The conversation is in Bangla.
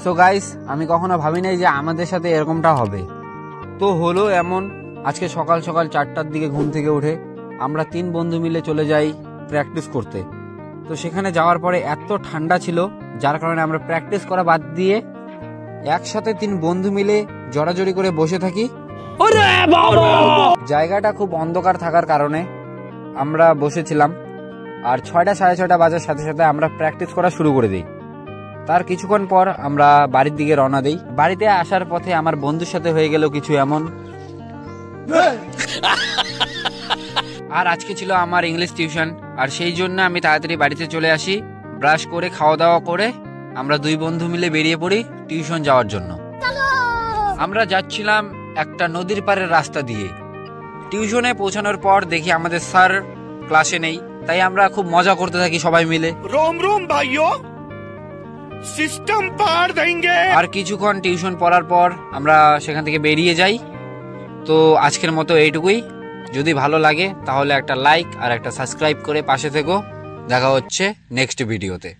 সো গাইস, আমি কখনো ভাবি নাই যে আমাদের সাথে এরকমটা হবে। তো হলো এমন, আজকে সকাল সকাল 4টার দিকে ঘুম থেকে উঠে আমরা 3 বন্ধু মিলে চলে যাই প্র্যাকটিস করতে। তো সেখানে যাওয়ার পরে এত ঠান্ডা ছিল, যার কারণে আমরা প্র্যাকটিস করা বাদ দিয়ে একসাথে 3 বন্ধু মিলে জড়াজড়ি করে বসে থাকি। জায়গাটা খুব অন্ধকার থাকার কারণে আমরা বসেছিলাম, আর 6টা সাড়ে 6টা বাজার সাথে সাথে আমরা প্র্যাকটিস করা শুরু করে দিই। তার কিছুক্ষণ পর আমরা বাড়ির দিকে রওনা দিই। বাড়িতে আসার পথে আমার বন্ধুর সাথে হয়ে গেল কিছু এমন। আর আজকে ছিল আমার ইংলিশ টিউশন, আর সেই জন্য আমি তাড়াতাড়ি বাড়িতে চলে আসি। ব্রাশ করে খাওয়া দাওয়া করে আমরা 2 বন্ধু মিলে বেরিয়ে পড়ি টিউশন যাওয়ার জন্য। আমরা যাচ্ছিলাম একটা নদীর পাড়ের রাস্তা দিয়ে। টিউশনে পৌঁছানোর পর দেখি আমাদের স্যার ক্লাসে নেই, তাই আমরা খুব মজা করতে থাকি সবাই মিলে। रोम रोम भाइयों, सिस्टम पार देंगे। আর কিছুক্ষণ টিউশন পড়ার পর আমরা সেখান থেকে বেরিয়ে যাই। তো আজকের মতো এইটুকুই। যদি ভালো লাগে তাহলে একটা লাইক আর একটা সাবস্ক্রাইব করে পাশে থেকো। দেখা হচ্ছে নেক্সট ভিডিওতে।